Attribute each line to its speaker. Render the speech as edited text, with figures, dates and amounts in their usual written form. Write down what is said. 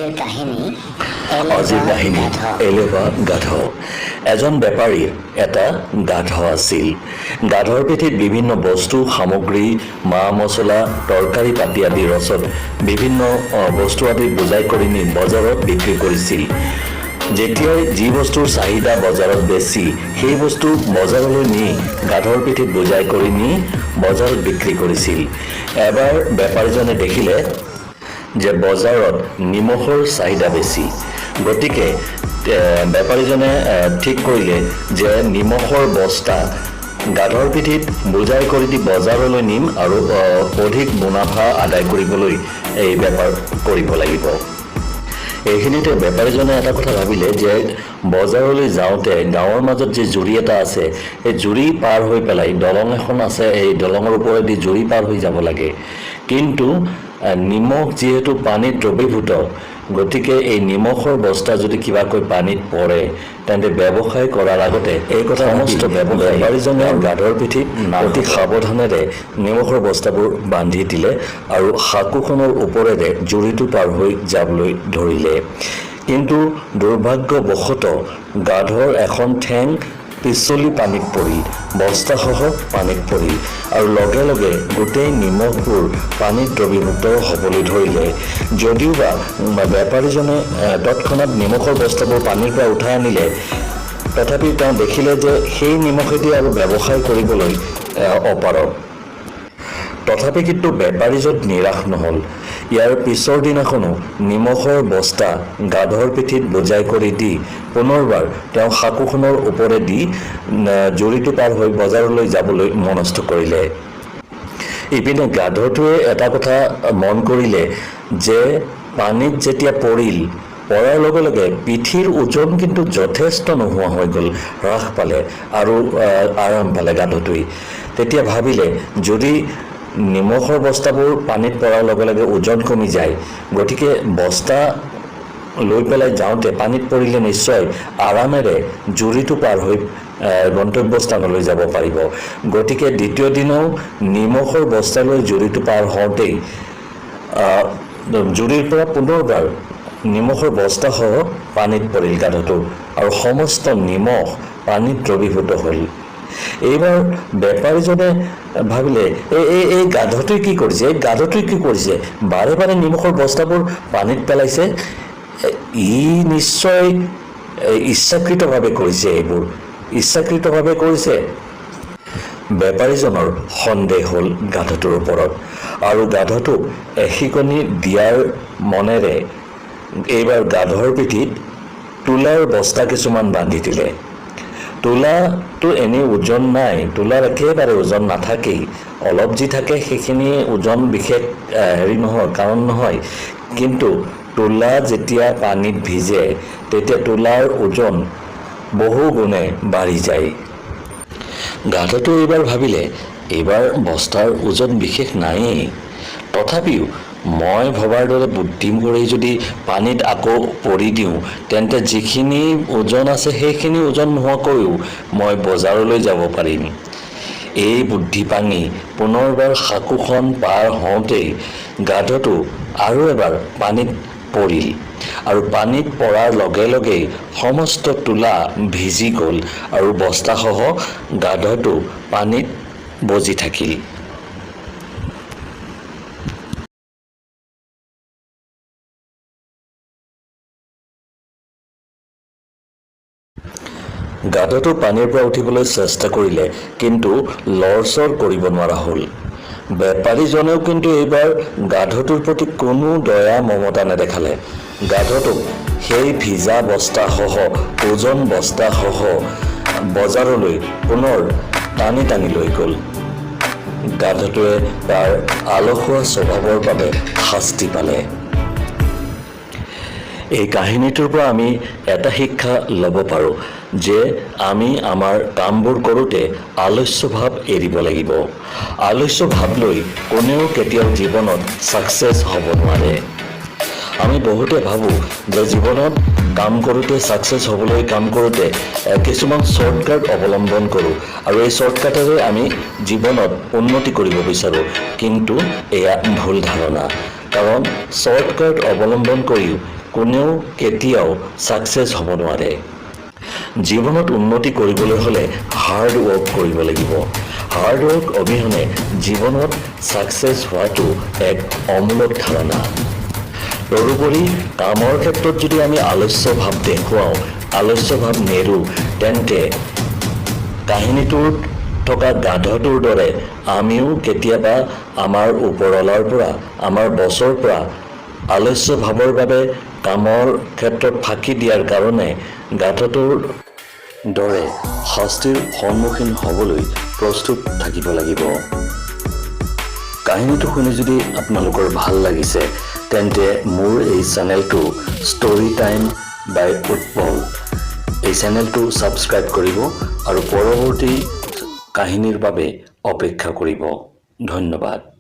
Speaker 1: আজিৰ কাহিনী এলেৱা গাধ। এজন বেপাৰীৰ এটা গাধ আছিল। গাধৰ পিঠিত বিভিন্ন বস্তু সামগ্ৰী, মা মছলা, তৰকাৰী পাতি আদি ৰচত বিভিন্ন বস্তু আদি বোজাই কৰি নি বজাৰত বিক্ৰী কৰিছিল। যেতিয়াই যি বস্তুৰ চাহিদা বজাৰত বেছি, সেই বস্তু বজাৰলৈ নি গাধৰ পিঠিত বোজাই কৰি নি বজাৰত বিক্ৰী কৰিছিল। এবাৰ বেপাৰীজনে দেখিলে যে বজাৰত নিমখৰ চাহিদা বেছি, গতিকে বেপাৰীজনে ঠিক কৰিলে যে নিমখৰ বস্তা গাধৰ পিঠিত বোজাই কৰি দি বজাৰলৈ নিম আৰু অধিক মুনাফা আদায় কৰিবলৈ এই বেপাৰ কৰিব লাগিব। এইখিনিতে বেপাৰীজনে এটা কথা ভাবিলে যে বজাৰলৈ যাওঁতে গাঁৱৰ মাজত যি জুৰি এটা আছে, এই জুৰি পাৰ হৈ পেলাই দলং এখন আছে, এই দলঙৰ ওপৰেদি জুৰি পাৰ হৈ যাব লাগে। কিন্তু নিমখ যিহেতু পানীত দ্ৰৱীভূত, গতিকে এই নিমখৰ বস্তা যদি কিবাকৈ পানীত পৰে তেন্তে ব্যৱসায় কৰাৰ আগতে এই কথা সমস্ত বেপাৰীজনে গাধৰ পিঠিত অতি সাৱধানেৰে নিমখৰ বস্তাবোৰ বান্ধি দিলে আৰু সাঁকোখনৰ ওপৰেৰে জুৰিটো পাৰ হৈ যাবলৈ ধৰিলে। কিন্তু দুৰ্ভাগ্যবশতঃ গাধৰ এখন ঠেং পিছলি পানীত পৰিল, বস্তাসহ পানীত পৰিল আৰু লগে লগে গোটেই নিমখবোৰ পানীত দ্ৰৱীভূত হ'বলৈ ধৰিলে। যদিওবা বেপাৰীজনে তৎক্ষণাৎ নিমখৰ বস্তাবোৰ পানীৰ পৰা উঠাই আনিলে, তথাপি তেওঁ দেখিলে যে সেই নিমখেদি আৰু ব্যৱসায় কৰিবলৈ অপাৰগ। তথাপি কিন্তু বেপাৰীজন নিৰাশ নহ'ল। ইয়াৰ পিছৰ দিনাখনো নিমখৰ বস্তা গাধৰ পিঠিত বোজাই কৰি দি পুনৰবাৰ তেওঁ সাঁকোখনৰ ওপৰেদি জুৰিটো পাৰ হৈ বজাৰলৈ যাবলৈ মনস্থ কৰিলে। ইপিনে গাধটোৱে এটা কথা মন কৰিলে যে পানীত যেতিয়া পৰাৰ লগে লগে পিঠিৰ ওজন কিন্তু যথেষ্ট নোহোৱা হৈ গ'ল, হ্ৰাস পালে আৰু আৰাম পালে গাধটোৱে। তেতিয়া ভাবিলে যদি নিমখৰ বস্তাবোৰ পানীত পৰাৰ লগে লগে ওজন কমি যায়, গতিকে বস্তা লৈ পেলাই যাওঁতে পানীত পৰিলে নিশ্চয় আৰামেৰে জুৰিটো পাৰ হৈ গন্তব্যস্থানলৈ যাব পাৰিব। গতিকে দ্বিতীয় দিনাও নিমখৰ বস্তালৈ জুৰিটো পাৰ হওঁতেই জুৰিৰ পৰা পুনৰবাৰ নিমখৰ বস্তাসহ পানীত পৰিল গাধটো আৰু সমস্ত নিমখ পানীত দ্ৰৱীভূত হ'ল। এইবাৰ বেপাৰীজনে ভাবিলে এই গাধটোৱে কি কৰিছে, বাৰে বাৰে নিমখৰ বস্তাবোৰ পানীত পেলাইছে, ই নিশ্চয় ইচ্ছাকৃতভাৱে কৰিছে। বেপাৰীজনৰ সন্দেহ হ'ল গাধটোৰ ওপৰত আৰু গাধটোক এশিকনি দিয়াৰ মনেৰে এইবাৰ গাধৰ পিঠিত তোলাৰ বস্তা কিছুমান বান্ধি দিলে। তোলাটো এনেই ওজন নাই, তোলাৰ একেবাৰে ওজন নাথাকেই, অলপ যি থাকে সেইখিনি ওজন বিশেষ কাৰণ নহয়। কিন্তু তোলা যেতিয়া পানীত ভিজে তেতিয়া তোলাৰ ওজন বহু গুণে বাঢ়ি যায়। গাধটো এইবাৰ ভাবিলে এইবাৰ বস্তাৰ ওজন বিশেষ নায়েই, তথাপিও মই ভবাৰ দৰে বুদ্ধি কৰি যদি পানীত আকৌ পৰি দিওঁ তেন্তে যিখিনি ওজন আছে সেইখিনি ওজন নোহোৱাকৈও মই বজাৰলৈ যাব পাৰিম। এই বুদ্ধি পাঙি পুনৰবাৰ সাঁকোখন পাৰ হওঁতেই গাধটো আৰু এবাৰ পানীত পৰিল আৰু পানীত পৰাৰ লগে লগেই সমস্ত তোলা ভিজি গ'ল আৰু বস্তাসহ গাধটো পানীত বজি থাকিল। গাধটো পানীৰ পৰা উঠিবলৈ চেষ্টা কৰিলে, কিন্তু লৰচৰ কৰিব নোৱাৰা হ'ল। বেপাৰীজনেও কিন্তু এইবাৰ গাধটোৰ প্ৰতি কোনো দয়া মমতা নেদেখালে। গাধটোক সেই ভিজা বস্তাসহ ওজন বস্তাসহ বজাৰলৈ পুনৰ টানি লৈ গ'ল। গাধটোৱে তাৰ আলসুৱা স্বভাৱৰ বাবে শাস্তি পালে। এই কাহিনীটোৰ পৰা আমি এটা শিক্ষা ল'ব পাৰোঁ যে আমি আমাৰ কামবোৰ কৰোঁতে আলস্য ভাৱ এৰিব লাগিব। আলস্য ভাৱ লৈ কোনেও কেতিয়াও জীৱনত ছাকচেছ হ'ব নোৱাৰে। আমি বহুতে ভাবোঁ যে জীৱনত কাম কৰোঁতে ছাকচেছ হ'বলৈ কিছুমান শ্বৰ্টকাট অৱলম্বন কৰোঁ আৰু এই শ্বৰ্টকাটেৰে আমি জীৱনত উন্নতি কৰিব বিচাৰোঁ, কিন্তু এয়া ভুল ধাৰণা। কাৰণ শ্বৰ্টকাট অৱলম্বন কৰিও কোনেও কেতিয়াও ছাকচেছ হ'ব নোৱাৰে। জীৱনত উন্নতি কৰিবলৈ হ'লে হাৰ্ড ৱৰ্ক কৰিব লাগিব। হাৰ্ড ৱৰ্ক অবিহনে জীৱনত ছাকচেছ হোৱাটো এক অমূলক ধাৰণা। তদুপৰি কামৰ ক্ষেত্ৰত যদি আমি আলস্য ভাৱ দেখুৱাওঁ, আলস্য ভাৱ নেৰোঁ, তেন্তে কাহিনীটোত থকা গাধটোৰ দৰে আমিও কেতিয়াবা আমাৰ ওপৰৱালাৰ পৰা, আমাৰ বছৰ পৰা আলস্য ভাৱৰ বাবে কামৰ ক্ষেত্ৰত ফাঁকি দিয়াৰ কাৰণে গাধটোৰ দৰে শাস্তিৰ সন্মুখীন হ'বলৈ প্ৰস্তুত থাকিব লাগিব। কাহিনীটো শুনি যদি আপোনালোকৰ ভাল লাগিছে, তেন্তে মোৰ এই চেনেলটো ষ্টৰি টাইম বাই উৎপল, এই চেনেলটো ছাবস্ক্ৰাইব কৰিব আৰু পৰৱৰ্তী কাহিনীৰ বাবে অপেক্ষা কৰিব। ধন্যবাদ।